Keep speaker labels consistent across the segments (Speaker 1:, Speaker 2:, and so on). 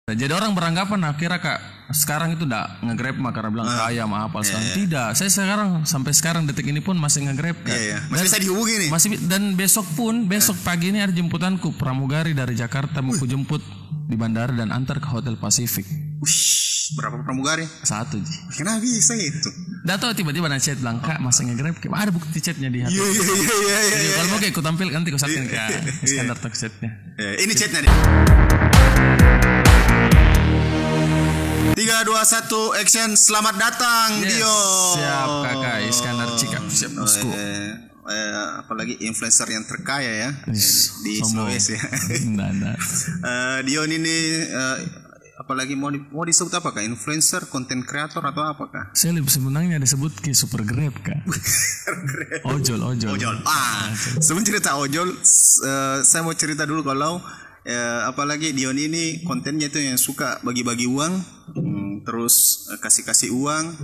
Speaker 1: Jadi orang beranggapan akhirnya kak sekarang itu nggak nge-grab mah karena bilang kaya mah apa sekarang. Tidak, saya sekarang sampai sekarang detik ini pun masih nge-grab kak.
Speaker 2: Masih bisa dihubungi nih.
Speaker 1: Dan besok pagi ini ada jemputanku pramugari dari Jakarta mau ku jemput di bandara dan antar ke Hotel Pasifik.
Speaker 2: Berapa pramugari?
Speaker 1: 1 ji.
Speaker 2: Kenapa bisa itu?
Speaker 1: Dah tau tiba-tiba ada chat bilang kak masih nge-grab. Ada bukti chatnya di HP.
Speaker 2: Iya.
Speaker 1: Kalau mau kayak ku tampil nanti ku sampaikan ke Iskandar talk chatnya.
Speaker 2: Ini chatnya nih. 3, 2, 1 action. Selamat datang Dio.
Speaker 1: Siap kakak Iskandar Cikap. Siap bosku.
Speaker 2: Apalagi influencer yang terkaya ya di Sulawesi ya. Dio ini apalagi mau disebut apakah? Influencer, content creator atau apakah?
Speaker 1: Saya lebih sebenarnya disebut ke super grab kak. Ojol.
Speaker 2: Sebelum cerita ojol, saya mau cerita dulu kalau apalagi Dion ini kontennya itu yang suka bagi-bagi uang, terus kasih uang.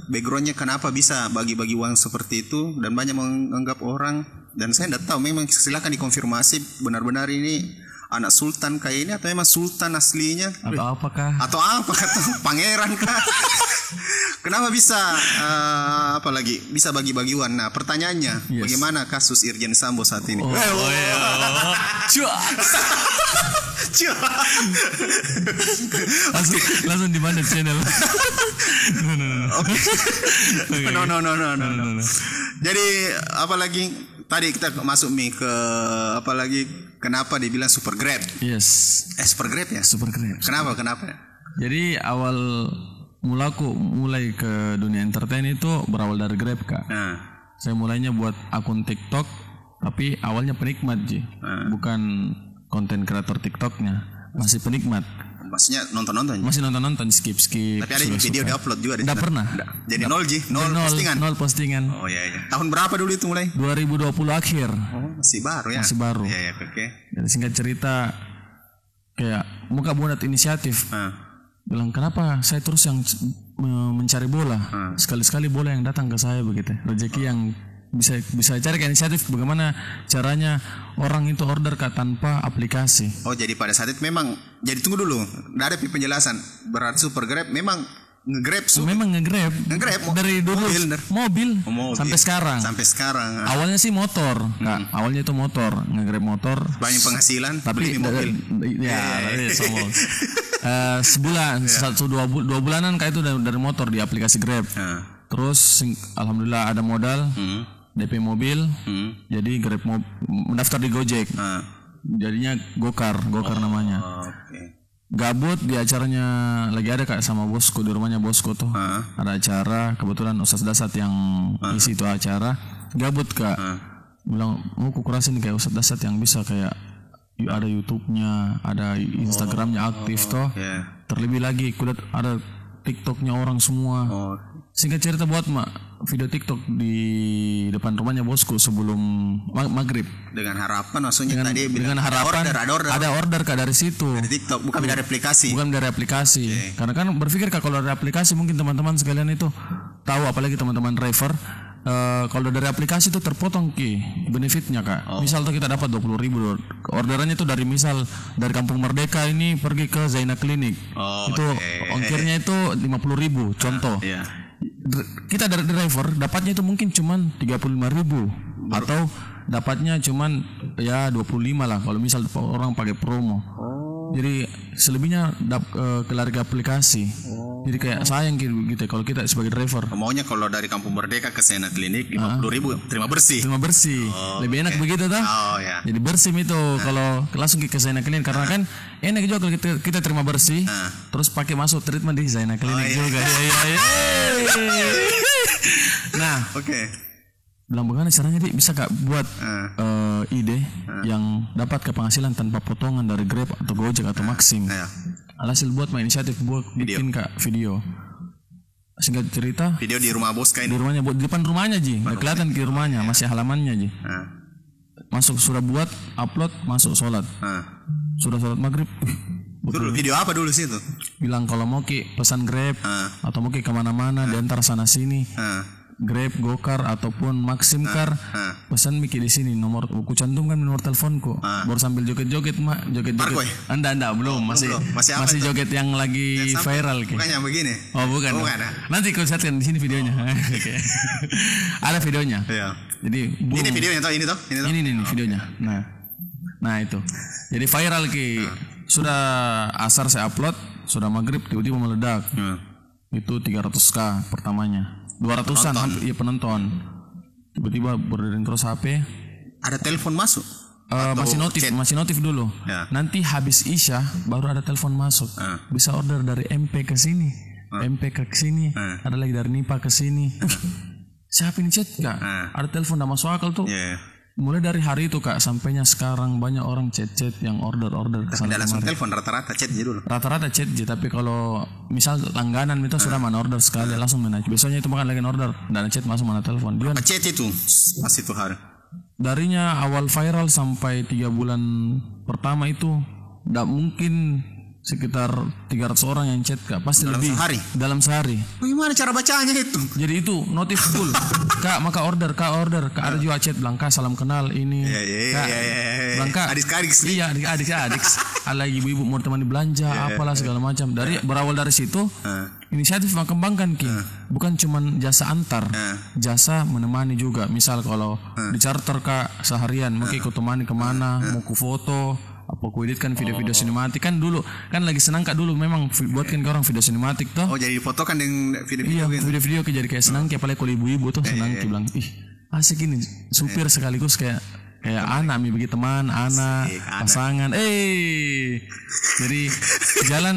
Speaker 2: Backgroundnya kenapa bisa bagi-bagi uang seperti itu dan banyak menganggap orang, dan saya tidak tahu memang silakan dikonfirmasi benar-benar ini anak sultan kayak ini atau memang sultan aslinya
Speaker 1: atau apakah
Speaker 2: pangeran kah? Kenapa bisa apalagi bisa bagi-bagi uang? Nah pertanyaannya, bagaimana kasus Irjen Sambo saat ini?
Speaker 1: Langsung di mana channel?
Speaker 2: No. Jadi apalagi tadi kita masuk ke apalagi kenapa dibilang super grab? Super grab ya? Super grab. Kenapa?
Speaker 1: Jadi awal mulai ke dunia entertain itu berawal dari Grab kak. Saya mulainya buat akun TikTok, tapi awalnya penikmat ji, bukan konten kreator TikToknya, masih penikmat.
Speaker 2: Maksudnya nonton.
Speaker 1: Masih nonton skip.
Speaker 2: Tapi ada video diupload juga di sana.
Speaker 1: Nggak pernah.
Speaker 2: Jadi nol postingan.
Speaker 1: Oh iya.
Speaker 2: Tahun berapa dulu itu mulai?
Speaker 1: 2020 akhir.
Speaker 2: Oh, masih baru ya.
Speaker 1: Iya, oke. Jadi singkat cerita kayak muka bonat inisiatif. Bilang kenapa saya terus yang mencari bola, sekali-sekali bola yang datang ke saya begitu, rezeki yang bisa cari ke inisiatif. Bagaimana caranya orang itu order tanpa aplikasi?
Speaker 2: Oh jadi pada saat itu memang, jadi tunggu dulu, ada penjelasan. Berarti super grab memang nge-grab
Speaker 1: dari dulu mobil. Sampai sekarang. Awalnya sih motor, Kak. Awalnya itu motor, nge-grab motor.
Speaker 2: Banyak penghasilan,
Speaker 1: tapi
Speaker 2: mobil.
Speaker 1: Sombong. Sebulan, 2 bulanan kayak itu dari motor di aplikasi Grab. Terus alhamdulillah ada modal, DP mobil, jadi Grab mendaftar di Gojek. Jadinya Gokar namanya. Gabut di acaranya lagi ada kak sama bosku di rumahnya bosku tuh. Ada acara, kebetulan Ustaz Dasat yang isi itu acara. Gabut kak, bilang mau kukurasin kayak Ustaz Dasat yang bisa kayak ada YouTube-nya, ada Instagram-nya aktif toh. Terlebih lagi kudat ada TikTok-nya orang semua. Singkat cerita buat video TikTok di depan rumahnya bosku sebelum maghrib.
Speaker 2: Dengan harapan maksudnya
Speaker 1: dengan harapan ada order kak dari situ.
Speaker 2: Dari TikTok, bukan dari aplikasi.
Speaker 1: Karena kan berpikir kak kalau dari aplikasi mungkin teman-teman sekalian itu tahu, apalagi teman-teman driver. Kalau dari aplikasi itu terpotong benefitnya kak. Misal tuh kita dapat 20.000 orderannya itu dari Kampung Merdeka ini pergi ke Zaina Klinik. Itu ongkirnya itu 50.000 contoh. Kita dari driver dapatnya itu mungkin cuman 35.000 atau dapatnya cuman ya 25 lah kalau misal orang pakai promo. Jadi selebihnya kelar ke aplikasi. Jadi kayak sayang gitu kalau kita sebagai driver.
Speaker 2: Maunya kalau dari Kampung Merdeka ke Zaina Klinik 50.000 terima bersih.
Speaker 1: Lebih enak begitu tuh. Jadi bersih itu kalau langsung ke Zaina Klinik, karena kan enak juga kalau kita terima bersih terus pakai masuk treatment di Zaina Klinik juga. Nah, bilang bagaimana caranya bisa gak buat ide yang dapat ke penghasilan tanpa potongan dari Grab atau Gojek atau Maxim. Alhasil buat inisiatif buat bikin kak video. Singkat cerita
Speaker 2: video di rumah bos kayak
Speaker 1: di rumahnya, di depan rumahnya ji, nggak kelihatan ke rumahnya, masih halamannya ji. Masuk sudah buat upload, masuk sholat, sudah sholat maghrib.
Speaker 2: Video apa dulu sih itu?
Speaker 1: Bilang kalau mau pesan Grab atau mau kemana-mana di antar sana sini. Grab, Gokar ataupun Maxim Car, pesan Miki di sini nomor ku cantumkan nomor teleponku. Baru sambil joget-joget mak, joget-joget. Anda belum, masih joget yang lagi viral
Speaker 2: Bukan yang begini.
Speaker 1: Oh, bukan. Nanti ku setkan di sini videonya. Ada videonya.
Speaker 2: Iya.
Speaker 1: Jadi
Speaker 2: ini videonya toh, ini toh.
Speaker 1: Ini videonya. Nah itu. Jadi viral Ki. Sudah asar saya upload, sudah maghrib tiba-tiba meledak. Itu 300k pertamanya. 200-an penonton. Tiba-tiba berdering terus HP.
Speaker 2: Ada telepon masuk?
Speaker 1: Masih notif dulu.
Speaker 2: Ya.
Speaker 1: Nanti habis Isya baru ada telepon masuk. Bisa order dari MP ke sini, MP ke sini, ada lagi dari Nipa ke sini. Siapa ini chat Kak? Ada telepon udah masuk akal tuh. Mulai dari hari itu Kak sampainya sekarang banyak orang chat-chat yang order ke sana.
Speaker 2: Tidak langsung telepon, rata-rata chat aja dulu.
Speaker 1: Rata-rata chat aja, tapi kalau misal langganan itu sudah mana order sekali langsung mana. Biasanya itu makan lagi order dan chat masuk mana telepon. Dia
Speaker 2: chat itu masih tuh hari.
Speaker 1: Darinya awal viral sampai 3 bulan pertama itu tidak mungkin sekitar 300 orang yang chat Kak, pasti
Speaker 2: dalam
Speaker 1: lebih dalam sehari.
Speaker 2: Bagaimana cara bacanya itu?
Speaker 1: Jadi itu notif full. Kak maka order Kak ada juga chat bilang Kak salam kenal ini. Kak bilang Kak
Speaker 2: adik-adik.
Speaker 1: Iya adik. Ada lagi ibu-ibu mau temani belanja apalah segala macam. Dari berawal dari situ inisiatif mengembangkan Ki. Bukan cuman jasa antar, jasa menemani juga. Misal kalau di charter Kak seharian mungkin ikut temani kemana, mau ku foto apa ku editkan video-video sinematik kan dulu kan lagi senang Kak dulu memang buatkan ke orang video sinematik toh.
Speaker 2: Oh jadi foto kan dengan video-video gitu.
Speaker 1: Video jadi kayak senang kayak apalagi kalau ibu-ibu tuh senang kayak bilang ih asik ini supir sekaligus kayak anak bagi teman anak pasangan jadi jalan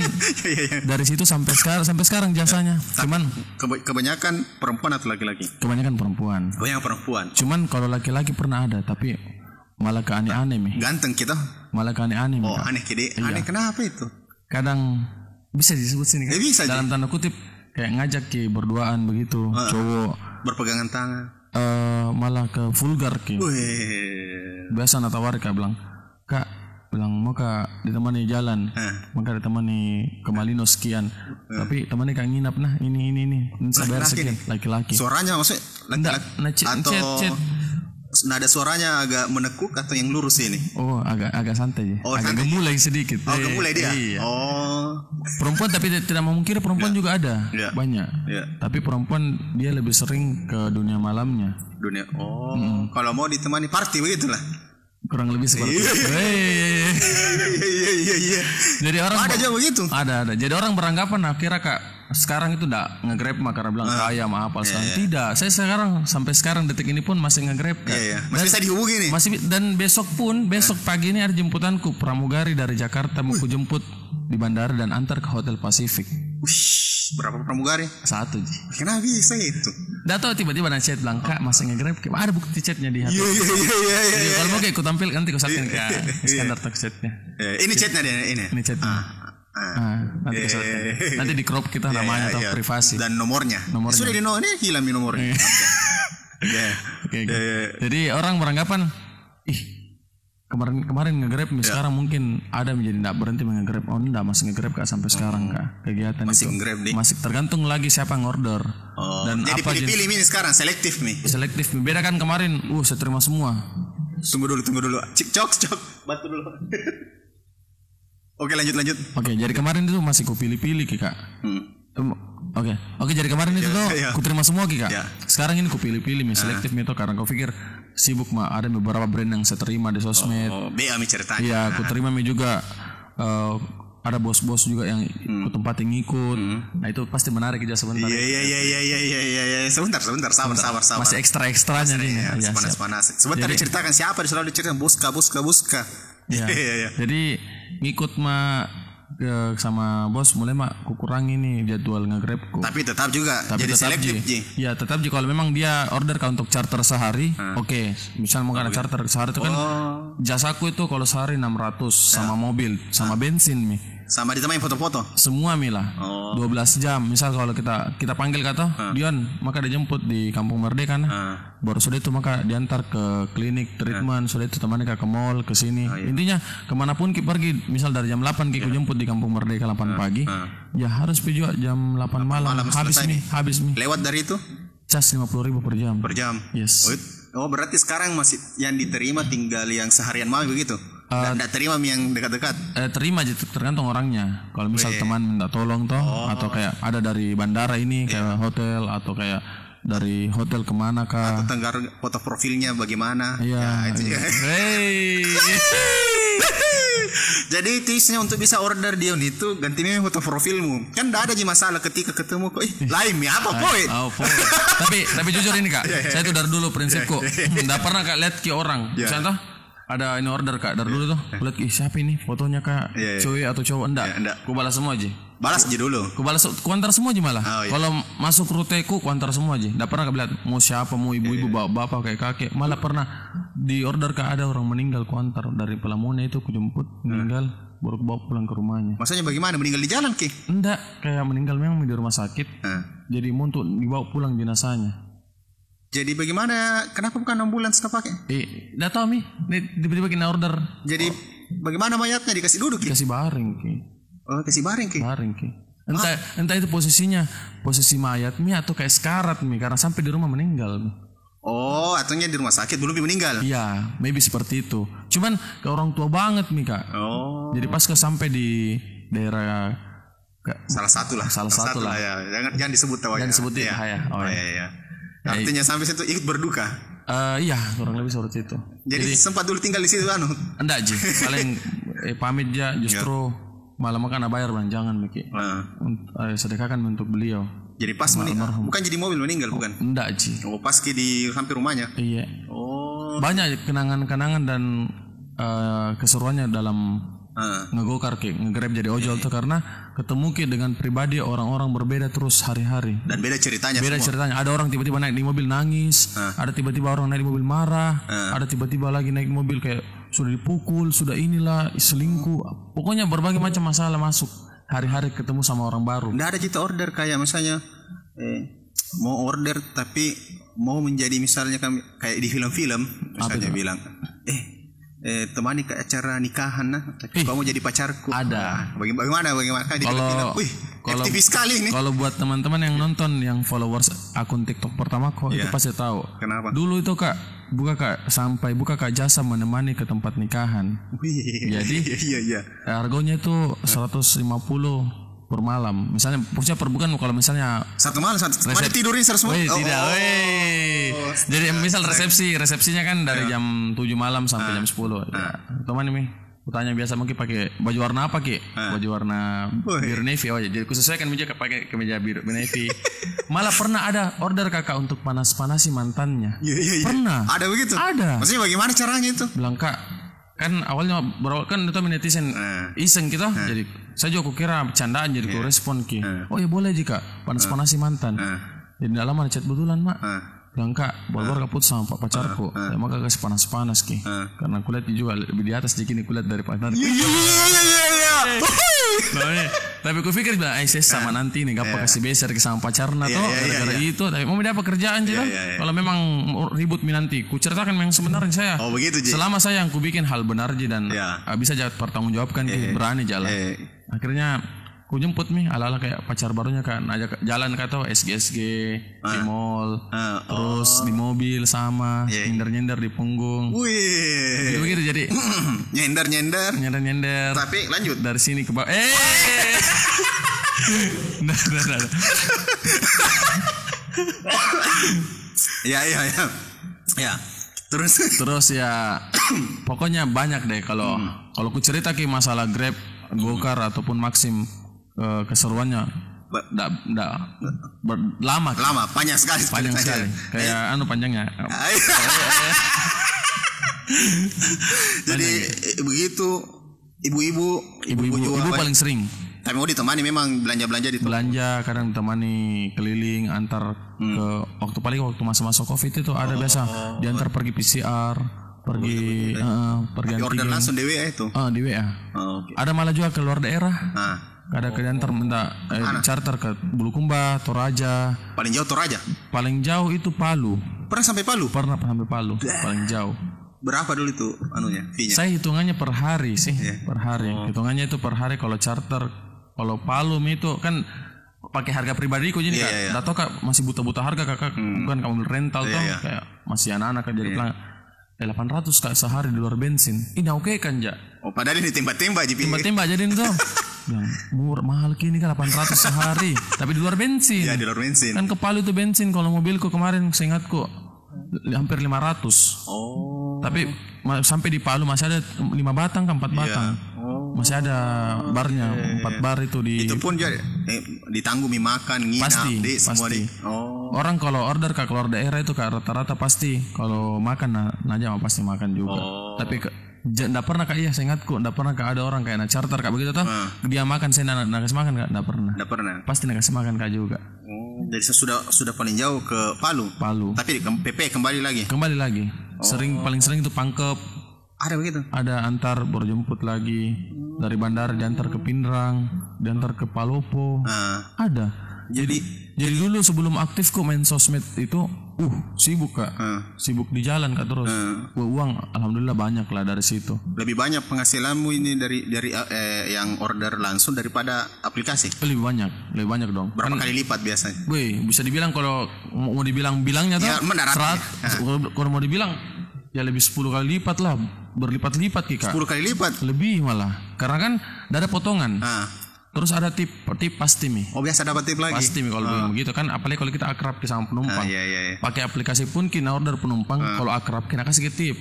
Speaker 1: dari situ sampai sekarang jasanya. Cuman
Speaker 2: kebanyakan perempuan atau laki-laki?
Speaker 1: Kebanyakan perempuan. Cuman kalau laki-laki pernah ada tapi malah ke aneh-aneh
Speaker 2: ganteng kita
Speaker 1: malah ke aneh-aneh
Speaker 2: aneh kide aneh kenapa itu
Speaker 1: kadang bisa disebut sini kan?
Speaker 2: Bisa
Speaker 1: dalam tanda kutip kayak ngajak Ki berduaan begitu cowok
Speaker 2: berpegangan tangan
Speaker 1: malah ke vulgar Ki. Biasa natawari Kak bilang mau Kak ditemani jalan maka ditemani ke Malino sekian tapi temani Kak nginap ini sabar sekian laki-laki
Speaker 2: suaranya maksudnya laki-laki atau nada suaranya agak menekuk atau yang lurus ini? Oh,
Speaker 1: agak santai. Agak gemulai sedikit.
Speaker 2: Oh, gemulai dia.
Speaker 1: Iya. Oh. Perempuan tapi tidak memungkiri perempuan juga ada. Banyak. Tapi perempuan dia lebih sering ke dunia malamnya.
Speaker 2: Kalau mau ditemani party begitulah.
Speaker 1: Kurang lebih seperti itu.
Speaker 2: Iya.
Speaker 1: Jadi orang
Speaker 2: ada juga begitu.
Speaker 1: Ada. Jadi orang beranggapan kira Kak sekarang itu enggak nge-grab karena bilang kaya apa sekarang. Tidak. Saya sampai sekarang detik ini pun masih nge-grab Kak.
Speaker 2: Masih bisa dihubungi nih.
Speaker 1: Dan besok pagi ini ada jemputanku pramugari dari Jakarta mau ku jemput di bandara dan antar ke Hotel Pasifik.
Speaker 2: Berapa pramugari?
Speaker 1: 1 Ji.
Speaker 2: Kenapa bisa itu?
Speaker 1: Udah tau tiba-tiba ada chat bilang Kak masih nge-grab. Ada bukti chatnya di HP.
Speaker 2: Iya.
Speaker 1: Kalau mau kayak aku tampil nanti aku sampaikan ke Iskandar talk chatnya.
Speaker 2: Ini chatnya dia ini.
Speaker 1: Ini chatnya. Nanti aku sampaikan. Nanti di crop kita namanya atau privasi.
Speaker 2: Dan nomornya. Sudah ini hilang nomornya.
Speaker 1: Oke. Jadi orang beranggapan kemarin nge-grab sekarang mungkin ada menjadi tidak berhenti nge-grab. Enggak masih nge-grab Kak sampai sekarang Kak. Kegiatan
Speaker 2: masih
Speaker 1: itu
Speaker 2: nge-grab nih.
Speaker 1: Masih tergantung lagi siapa yang order.
Speaker 2: Dan jadi pilih-pilih nih sekarang selektif nih.
Speaker 1: Beda kan kemarin saya terima semua.
Speaker 2: Tunggu dulu. Cok. Batu dulu. Oke, lanjut.
Speaker 1: Oke, jadi kemarin itu masih ku pilih-pilih Kak. Oke, jadi kemarin itu tuh ku terima semua Kak. Sekarang ini ku pilih-pilih selektif itu karena kau pikir sibuk ada beberapa brand yang saya terima di sosmed.
Speaker 2: BA ceritanya.
Speaker 1: Iya, aku terima juga ada bos-bos juga yang ku tempat yang ngikut. Nah, itu pasti menarik aja sebentar.
Speaker 2: Iya. Sebentar, sabar.
Speaker 1: Masih ekstra-ekstranya nih.
Speaker 2: Panas. Sebentar diceritakan siapa selalu diceritakan Buska.
Speaker 1: Iya. Jadi ngikut sama bos mulai kukurangi nih jadwal nge-grabku.
Speaker 2: Tapi tetap juga jadi selektif Ji.
Speaker 1: Iya, tetap Ji. Kalau memang dia order untuk charter sehari, oke. Misal mau ada charter sehari itu kan jasaku itu kalau sehari 600 sama mobil, sama bensin
Speaker 2: sama ditemani foto-foto.
Speaker 1: Semua lah. 12 jam. Misal kalau kita panggil kata Dion, maka dijemput di Kampung Merdeka baru sudah itu maka diantar ke klinik treatment, sudah itu temani ke mall ke sini. Intinya kemanapun kita pergi, misal dari jam 8 kita jemput di Kampung Merdeka 8 pagi, ya harus pergi jam 8 malam. Habis nih.
Speaker 2: Lewat dari itu?
Speaker 1: cas 50.000 per jam.
Speaker 2: Per jam.
Speaker 1: Yes.
Speaker 2: Oh berarti sekarang masih yang diterima tinggal yang seharian mau begitu? Nggak terima yang dekat-dekat?
Speaker 1: Terima aja tergantung orangnya. Kalau misal teman minta tolong toh, atau kayak ada dari bandara ini kayak hotel, atau kayak dari hotel kemana kah?
Speaker 2: Atau tenggar foto profilnya bagaimana?
Speaker 1: Iya. Hey.
Speaker 2: Jadi tipsnya untuk bisa order Dion itu ganti memang foto profilmu. Kan enggak ada aja masalah ketika ketemu kok lain ya apa poin.
Speaker 1: Tapi jujur ini Kak, saya tuh dari dulu prinsipku enggak pernah Kak lihat ke orang. Contoh ada ini order Kak dari dulu tuh lihat siapa ini fotonya Kak, cewek atau cowok enggak. Ku balas semua aja.
Speaker 2: Balas aja dulu.
Speaker 1: Ku antar semua aja malah. Kalau masuk ruteku ku antar semua aja. Enggak pernah Kak lihat mau siapa, mau ibu-ibu, bapak kayak kakek. Malah pernah di order Kak ada orang meninggal ku antar dari Pelamonnya itu ku jemput meninggal baru bawa pulang ke rumahnya.
Speaker 2: Maksudnya bagaimana meninggal di jalan Ki?
Speaker 1: Enggak, kayak meninggal memang di rumah sakit. Jadi mau untuk dibawa pulang jenazahnya.
Speaker 2: Jadi bagaimana? Kenapa bukan ambulans kau pakai?
Speaker 1: Enggak tahu Mi. Tiba-tiba kena order.
Speaker 2: Jadi bagaimana mayatnya dikasih duduk Ki?
Speaker 1: Kasih baring Ki.
Speaker 2: Oh, kasih baring Ki.
Speaker 1: Baring Ki. Entah itu posisinya posisi mayat Mi atau kayak sekarat Mi karena sampai di rumah meninggal Mi.
Speaker 2: Oh, ataunya di rumah sakit belum meninggal?
Speaker 1: Iya, maybe seperti itu. Cuman ke orang tua banget Mi Kak.
Speaker 2: Oh.
Speaker 1: Jadi pas sampai di daerah
Speaker 2: salah satu lah ya. Jangan disebut tahu ya.
Speaker 1: Jangan disebutin ya. Oh
Speaker 2: iya. Artinya sampai situ ikut berduka.
Speaker 1: Iya, kurang lebih seperti itu.
Speaker 2: Jadi sempat dulu tinggal di situ
Speaker 1: Enggak Ji, paling pamit aja justru malah makan bayar bang, jangan Miki. Sedekahkan untuk beliau.
Speaker 2: Jadi pas bukan jadi mobil meninggal bukan?
Speaker 1: Enggak Ji.
Speaker 2: Oh pas di hampir rumahnya.
Speaker 1: Iya.
Speaker 2: Oh.
Speaker 1: Banyak kenangan-kenangan dan keseruannya dalam ngegokar ngegrab jadi ojol tuh karena ketemu dengan pribadi orang-orang berbeda terus hari-hari
Speaker 2: dan beda ceritanya.
Speaker 1: Ada orang tiba-tiba naik di mobil nangis, ada tiba-tiba orang naik di mobil marah, ada tiba-tiba lagi naik mobil kayak sudah dipukul, sudah inilah selingkuh, pokoknya berbagai macam masalah masuk hari-hari ketemu sama orang baru.
Speaker 2: Nggak ada kita order kayak misalnya mau order tapi mau menjadi misalnya kayak di film-film misalnya bilang temani ke acara nikahan kamu jadi pacarku.
Speaker 1: Ada.
Speaker 2: Bagaimana kalau FTV sekali ini.
Speaker 1: Kalau buat teman-teman yang nonton yang followers akun TikTok pertama itu pasti tahu.
Speaker 2: Kenapa?
Speaker 1: Dulu itu Kak buka Kak jasa menemani ke tempat nikahan. Jadi harganya itu 150 per malam. Misalnya bukan kalau misalnya
Speaker 2: satu malam tidurin 150.
Speaker 1: Tidak. Jadi misal resepsinya kan dari jam 7 malam sampai jam 10. Teman ini tanya biasa mungkin pakai baju warna apa Ki? Baju warna biru navy aja. Jadi kusesuaikan meja pakai kemeja biru navy. Malah pernah ada order Kakak untuk panas-panasi mantannya. Pernah.
Speaker 2: Ada begitu?
Speaker 1: Ada.
Speaker 2: Maksudnya bagaimana caranya itu?
Speaker 1: Bilang Kak, kan awalnya kan itu netizen iseng kita, jadi saya juga kira bercandaan jadi ku respon Ki. Oh ya boleh jika panas-panasi mantan. Jadi tidak lama chat betulan Mak. Bilang Kak, baru putus sama pak pacarku. Ya maka kasih panas-panas Ki. Karena kulihat juga lebih di atas dikit kulihat dari pacar. Tapi ku pikir bilang saya sama nanti nih gak kasih beser ke sama pacarna toh gara-gara itu. Tapi mau dapat pekerjaan aja kan. Kalau memang ribut nanti ku ceritakan yang sebenarnya saya.
Speaker 2: Oh begitu Ji.
Speaker 1: Selama saya yang ku bikin hal benar Ji dan bisa pertanggungjawabkan berani jalan. Akhirnya ku jemput ala-ala kayak pacar barunya kan ajak jalan kata SG di mall, terus di mobil sama nyender di punggung.
Speaker 2: Wih.
Speaker 1: Begitu jadi nyender.
Speaker 2: Tapi lanjut
Speaker 1: dari sini ke bawah. Nah.
Speaker 2: Ya.
Speaker 1: Terus ya pokoknya banyak deh kalau ku cerita Ki masalah Grab, Gokar ataupun Maxim keseruannya lama
Speaker 2: panjang sekali
Speaker 1: kayak panjangnya.
Speaker 2: Jadi begitu ibu-ibu
Speaker 1: paling sering.
Speaker 2: Tapi mau ditemani memang belanja
Speaker 1: kadang ditemani keliling antar ke waktu masa-masa Covid itu ada biasa diantar pergi PCR, pergi antigen.
Speaker 2: Order langsung di WA itu.
Speaker 1: Di WA. Ada malah juga keluar daerah. Ada diantar minta charter ke Bulukumba, Toraja.
Speaker 2: Paling jauh Toraja?
Speaker 1: Paling jauh itu Palu.
Speaker 2: Pernah sampai Palu?
Speaker 1: Pernah sampai Palu. Paling jauh.
Speaker 2: Berapa dulu itu fee-nya?
Speaker 1: Saya hitungannya per hari sih. Per hari. Hitungannya itu per hari kalau charter. Kalau Palu itu kan pakai harga pribadiku jadi kak. Nggak tahu kak masih buta harga kakak. Bukan kamu rental tuh kayak masih anak-anak kan jadi pelang. 800 kak sehari di luar bensin. Ini oke kan ja?
Speaker 2: Oh padahal ini timba-timba aja.
Speaker 1: Timba-timba jadi tuh. Bilang murah mahal kini kan 800 sehari. Tapi di luar bensin.
Speaker 2: Iya di luar bensin.
Speaker 1: Kan ke Palu itu bensin kalau mobilku kemarin seingatku hampir 500.
Speaker 2: Oh.
Speaker 1: Tapi sampai di Palu masih ada 5 batang kan 4 batang. Masih ada barnya 4 bar itu di.
Speaker 2: Itu pun jadi ditanggung makan, nginap, semua
Speaker 1: pasti.
Speaker 2: Oh.
Speaker 1: Orang kalau order ke keluar daerah itu kak rata-rata pasti kalau makan aja pasti makan juga. Tapi enggak pernah kak saya ingatku enggak pernah kak ada orang kayak charter kak begitu tuh. Dia makan saya nak kasih makan kak enggak pernah.
Speaker 2: Enggak pernah.
Speaker 1: Pasti nak kasih makan kak juga.
Speaker 2: Jadi sudah paling jauh ke Palu. Tapi PP kembali lagi. Paling sering itu Pangkep. Ada begitu?
Speaker 1: Ada antar berjemput lagi dari bandara diantar ke Pinrang, diantar ke Palopo. Ada. Jadi dulu sebelum aktif kok main sosmed itu sibuk kak. Sibuk di jalan kak terus. Uang alhamdulillah banyak lah dari situ.
Speaker 2: Lebih banyak penghasilanmu ini dari yang order langsung daripada aplikasi?
Speaker 1: Lebih banyak dong.
Speaker 2: Berapa kali lipat biasanya?
Speaker 1: Bisa dibilang kalau mau dibilang-bilangnya tuh
Speaker 2: ya,
Speaker 1: 100. Kalau mau dibilang ya lebih 10 kali lipat lah, berlipat-lipat kak.
Speaker 2: 10 kali lipat?
Speaker 1: Lebih malah, karena kan ada potongan. Terus ada tip pasti nih.
Speaker 2: Oh biasa dapat tip lagi?
Speaker 1: Pasti kalau begitu kan, apalagi kalau kita akrab sama penumpang. Pakai aplikasi pun kita order penumpang, kalau akrab kita kasih tip.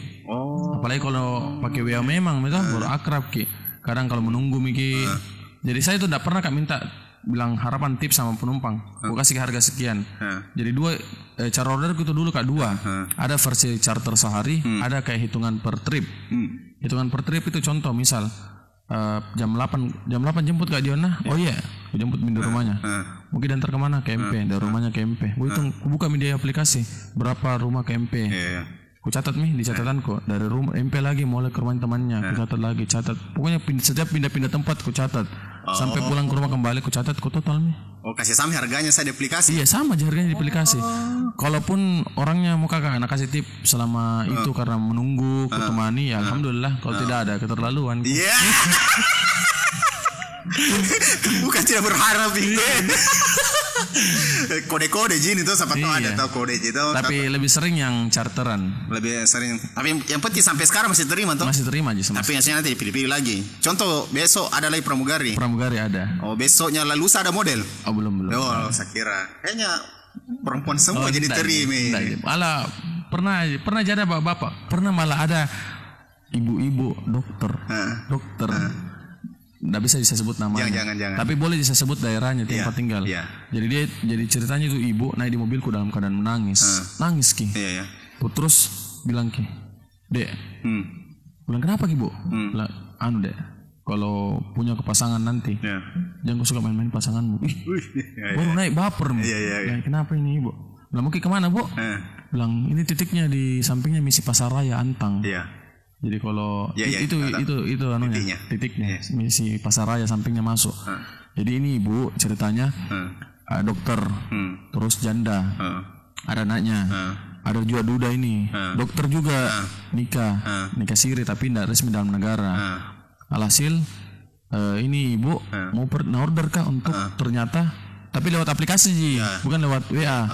Speaker 1: Apalagi kalau pakai WA memang, baru akrab ki. Kadang kalau menunggu Miki. Jadi saya tuh tidak pernah kak minta bilang harapan tips sama penumpang. Gue kasih harga sekian. Jadi cara order itu dulu kak 2. Ada versi charter sehari, ada kayak hitungan per trip. Hitungan per trip itu contoh misal jam 8 jemput kak Diona. Oh iya, gue jemput di rumahnya. Mungkin diantar kemana? Ke MP. Dari rumahnya ke MP. Gue hitung, buka media aplikasi berapa rumah ke MP. Ku catat di catatanku dari rumah MP lagi mulai ke rumah temannya. Ku catat lagi, pokoknya setiap pindah-pindah tempat ku catat. Sampai pulang ke rumah kembali ku catat ku total
Speaker 2: kasih sama harganya saya di aplikasi.
Speaker 1: Iya sama aja harganya di aplikasi. Kalaupun orangnya mau kakak anak kasih tip selama itu karena menunggu ku temani ya alhamdulillah. Kalau tidak ada keterlaluan.
Speaker 2: Iya. Bukan tidak berharap itu. Kode-kode jin itu siapa tahu ada tahu kode gitu.
Speaker 1: Tapi lebih sering yang charteran.
Speaker 2: Lebih sering. Tapi yang penting sampai sekarang masih terima tuh.
Speaker 1: Masih terima aja sama.
Speaker 2: Tapi yang nanti dipilih-pilih lagi. Contoh besok ada lagi pramugari.
Speaker 1: Pramugari ada.
Speaker 2: Oh besoknya lusa ada model.
Speaker 1: Oh belum.
Speaker 2: Oh saya kira. Kayaknya perempuan semua jadi terima.
Speaker 1: Malah pernah jadi bapak. Pernah malah ada ibu-ibu dokter. Nggak bisa sebut namanya.
Speaker 2: Jangan.
Speaker 1: Tapi boleh bisa sebut daerahnya tempat tinggal. Jadi ceritanya itu ibu naik di mobilku dalam keadaan menangis. Nangis ki. Terus bilang ki, Dek. Bilang kenapa ki bu? Bilang Dek. Kalau punya kepasangan nanti, jangan suka main-main pasanganmu. Baru naik baper. Kenapa ini ibu? Bilang mungkin kemana bu? Bilang ini titiknya di sampingnya misi Pasaraya Antang. Jadi kalau itu anunya titiknya misi Pasaraya sampingnya masuk. Jadi ini ibu ceritanya dokter, terus janda, ada anaknya, ada juga duda ini, dokter juga nikah siri tapi tidak resmi dalam negara. Alhasil ini ibu mau order kah untuk ternyata tapi lewat aplikasi bukan lewat WA.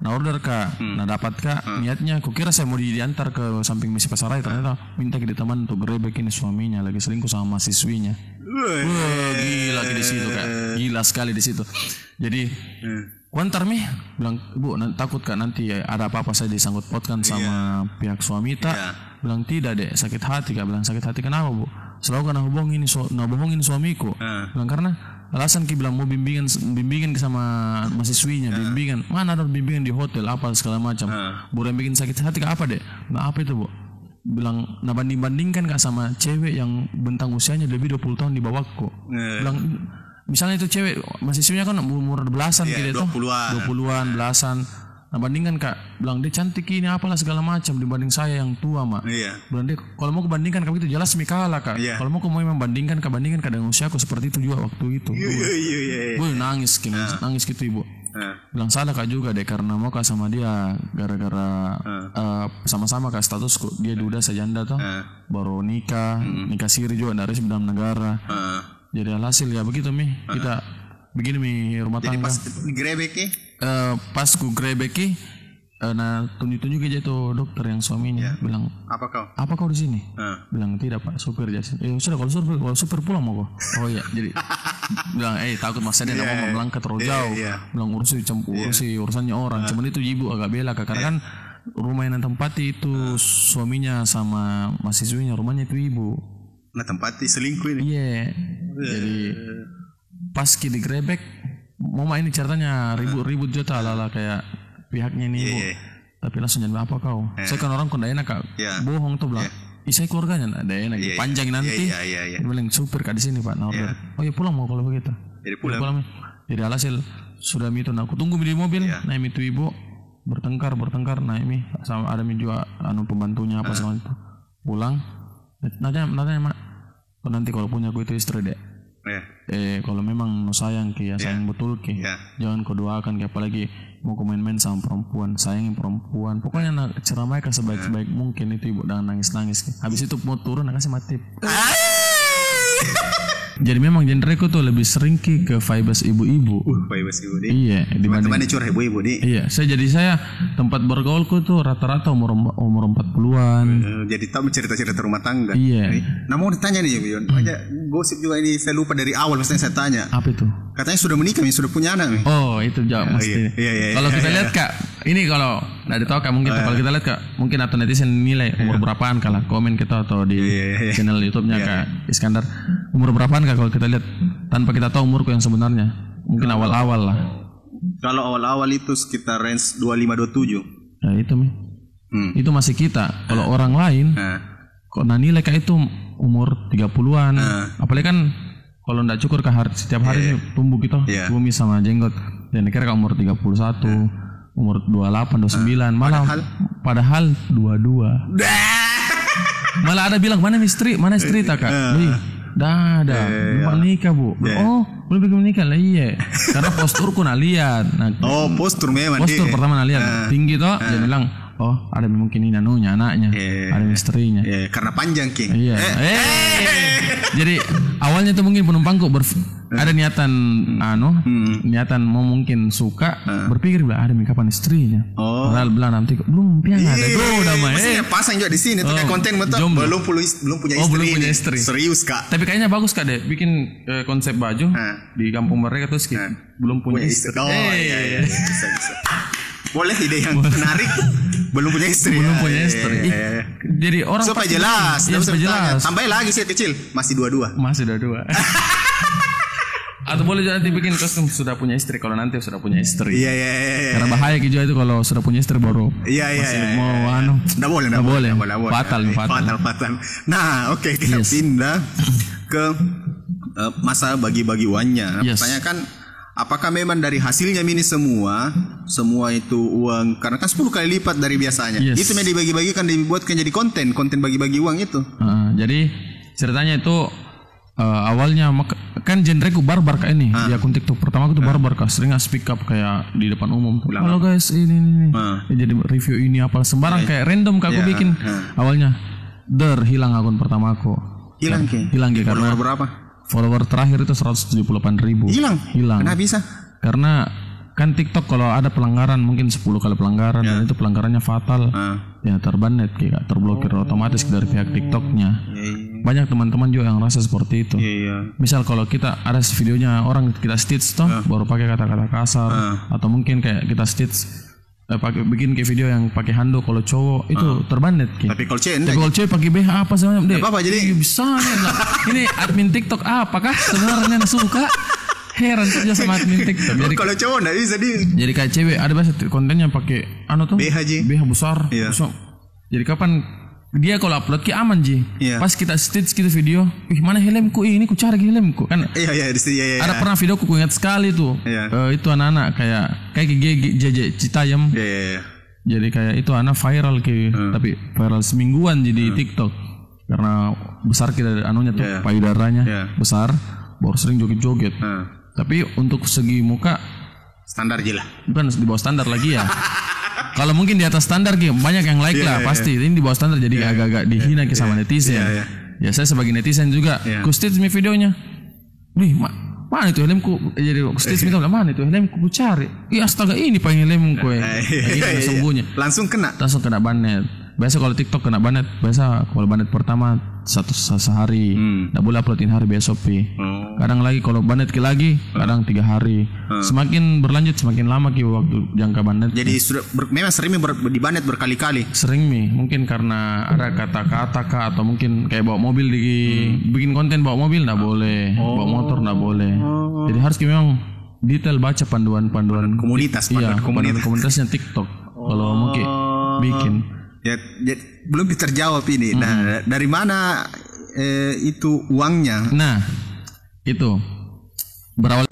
Speaker 1: Nah order kak, dapat kak. Niatnya, kukira saya mau diantar ke samping misi Pasaraya, ternyata minta ke teman untuk gerebek ini suaminya lagi selingkuh sama mahasiswinya. Gila di situ kak, gila sekali di situ. Jadi, kuantar bilang ibu takut kak nanti ada apa-apa saya disangkut pautkan sama pihak suami tak? Bilang tidak dek, sakit hati kak. Bilang sakit hati kenapa bu? Selalu kena bohongin suamiku. Bilang karena alasan ki bilang mau bimbingan sama mahasiswinya, bimbingan mana ada bimbingan di hotel apa segala macam. Yang bikin sakit hati kak apa dek? Nah apa itu bu? Bilang bandingkan kak sama cewek yang bentang usianya lebih 20 tahun di bawahku. Bilang misalnya itu cewek mahasiswinya kan umur belasan gitu tuh, 20-an belasan. Nah bandingkan kak, bilang dia cantik ini apalah segala macam dibanding saya yang tua mak. Bilang dia kalau mau kebandingkan kak itu jelas mikalah kak. Kalau mau membandingkan dengan usiaku seperti itu juga waktu itu. Gue nangis gitu ibu. Bilang salah kak juga deh karena mau kak sama dia gara-gara sama-sama kak statusku dia duda sejanda tuh baru nikah siri juga dari dalam negara. Jadi alhasil ya begitu kita begini mi rumah
Speaker 2: Jadi
Speaker 1: tangga.
Speaker 2: pas digrebek ya.
Speaker 1: Pas ku grebeki, nah tunjuk-tunjuk aja tuh dokter yang suaminya bilang, apa kau di sini? Bilang tidak pak, supir Jasin. Sudah kalau supir pulang mau kok. Oh iya, jadi bilang takut mas saya mau melangkah terlalu jauh. Bilang urusi urusannya orang. Cuman itu ibu agak bela karena kan rumah yang tempati itu suaminya sama mahasiswinya, rumahnya itu ibu.
Speaker 2: Nah tempati selingkuh ini.
Speaker 1: Iya. Jadi pas digrebek, mama ini ceritanya ribut juta ala kayak pihaknya ini ibu. Tapi langsung jangan apa kau. Saya kan orang kok enak kak. Bohong tuh bilang. Saya keluarganya ada enak. Panjang nanti. Bilang supir kak di sini pak. Oh ya pulang mau kalau begitu.
Speaker 2: Jadi pulang.
Speaker 1: Jadi alhasil sudah itu. Nah aku tunggu di mobil. Nah ini tuh ibu bertengkar. Nah ini sama ada juga pembantunya apa semua itu. Pulang. Nanya mak. Nanti kalau punya aku itu istri dek. Kalau memang no sayang ki sayang betul ki, jangan kau doakan ki, apalagi mau main-main sama perempuan, sayangin perempuan, pokoknya ceramai ke sebaik-baik mungkin itu ibu, dengan nangis ki. Habis itu mau turun kasih mati. Jadi memang genreku tuh lebih sering ke vibes ibu-ibu.
Speaker 2: Vibes ibu deh.
Speaker 1: Iya,
Speaker 2: teman-teman curhat ibu-ibu deh.
Speaker 1: Iya, saya tempat bergaulku tuh rata-rata umur 40-an.
Speaker 2: Jadi tahu cerita-cerita rumah tangga.
Speaker 1: Iya.
Speaker 2: Nah mau ditanya nih Yon, aja gosip juga ini saya lupa dari awal mestinya saya tanya.
Speaker 1: Apa itu?
Speaker 2: Katanya sudah menikah nih, sudah punya anak nih.
Speaker 1: Oh, itu jawab mesti.
Speaker 2: Iya.
Speaker 1: Kalau kita lihat kak, ini kalau nggak tahu kak mungkin kalau kita lihat kak, mungkin atau netizen nilai umur berapaan kalah komen kita atau di channel YouTube-nya kak Iskandar, umur berapaan kak kalau kita lihat tanpa kita tahu umurku yang sebenarnya, mungkin awal-awal lah.
Speaker 2: Kalau awal-awal itu sekitar range 25-27.
Speaker 1: Nah itu itu masih kita. Kalau orang lain, kok nilai kak itu umur 30-an, apalagi kan kalau nggak cukur ke setiap hari tumbuh gitu, bumi sama jenggot. Dan kira umur 31, umur 28, 29, padahal 22. Malah ada bilang mana istri tak kak? Dah belum nikah bu. Oh belum bikin menikah lah iya. Karena posturku nak lihat.
Speaker 2: Postur memang.
Speaker 1: Postur pertama nak lihat tinggi toh. Dia bilang ada mungkin ini anaknya, ada istrinya.
Speaker 2: Karena panjang ki.
Speaker 1: Iya. Jadi awalnya tuh mungkin penumpangku ada niatan niatan mau mungkin suka, berpikir ada kapan istrinya. Padahal bilang nanti belum ada udah mah.
Speaker 2: Pasang juga di sini tuh kayak konten betul. Belum punya istri. Serius kak.
Speaker 1: Tapi kayaknya bagus kak deh bikin konsep baju di kampung mereka terus belum punya istri.
Speaker 2: Iya. Bisa. Boleh ide yang menarik. Belum punya istri. Jadi orang supaya jelas. Tambah lagi sih kecil. Masih 22. Atau boleh nanti bikin kostum sudah punya istri kalau nanti sudah punya istri. Iya. Karena bahaya juga itu kalau sudah punya istri baru. Iya. Mau Nggak boleh. Fatal. Nah, oke, kita pindah ke masa bagi-bagi uangnya. Pertanyaan kan apakah memang dari hasilnya ini semua itu uang, karena kan 10 kali lipat dari biasanya. Itu yang dibagi-bagikan dibuatkan jadi konten bagi-bagi uang itu.
Speaker 1: Jadi ceritanya itu awalnya kan genreku barbar kayak ini di akun TikTok pertama aku tuh barbar kak, sering speak up kayak di depan umum. Halo guys ini jadi review ini apa sembarang kayak random kak aku bikin. Awalnya hilang akun pertama aku. Hilang karena
Speaker 2: berapa?
Speaker 1: Follower terakhir itu 178.000. Hilang. Kenapa bisa? Karena kan TikTok kalau ada pelanggaran mungkin 10 kali pelanggaran dan itu pelanggarannya fatal, ya terbanet kayak terblokir otomatis dari pihak TikToknya. Banyak teman-teman juga yang rasa seperti itu. Misal kalau kita ada videonya orang kita stitch baru pakai kata-kata kasar atau mungkin kayak kita stitch bikin kayak video yang pakai handuk kalau cowok itu terbanet kayak. Tapi kalau cewek pakai BH apa sebenarnya deh. Apa jadi bisa lah. Ini admin TikTok apakah sebenarnya suka? Heran saja sama admin TikTok. Jadi
Speaker 2: kalau cowok enggak bisa
Speaker 1: jadi kayak cewek ada bahasa kontennya pakai BH besar. Jadi kapan dia kalau upload ki aman pas kita stitch gitu video, mana helmku ini ku cari helmku kan. Ada pernah video ku ingat sekali tuh. Itu anak-anak kayak JJ Citayam. Jadi kayak itu anak viral tapi viral semingguan jadi TikTok karena besar kita anunya tuh payudaranya besar, baru sering joget-joget. Tapi untuk segi muka
Speaker 2: standar aja lah.
Speaker 1: Bukan di bawah standar lagi ya. Kalau mungkin di atas standar banyak yang like lah pasti. Ini di bawah standar jadi agak-agak dihina sama netizen. Ya saya sebagai netizen juga ku stitch videonya. mana itu helmku? Jadi stage minta mana itu helmku, ku cari. Astaga, ini pengen helmku. Ini sembunyi.
Speaker 2: Langsung kena
Speaker 1: banet. Biasa kalau TikTok kena banet, kalau banet pertama sehari, nggak boleh uploadin hari besok Kadang lagi kalau banet lagi, kadang 3 hari. Semakin berlanjut semakin lama waktu jangka banet.
Speaker 2: Jadi sudah memang sering di banet berkali-kali.
Speaker 1: Sering mungkin karena ada kata-kata atau mungkin kayak bawa mobil bikin konten bawa mobil nggak boleh, bawa motor nggak boleh. Jadi harus memang detail baca panduan komunitasnya TikTok. Kalau mungkin bikin.
Speaker 2: Ya, belum terjawab ini. Nah, dari mana itu uangnya?
Speaker 1: Nah, itu berawal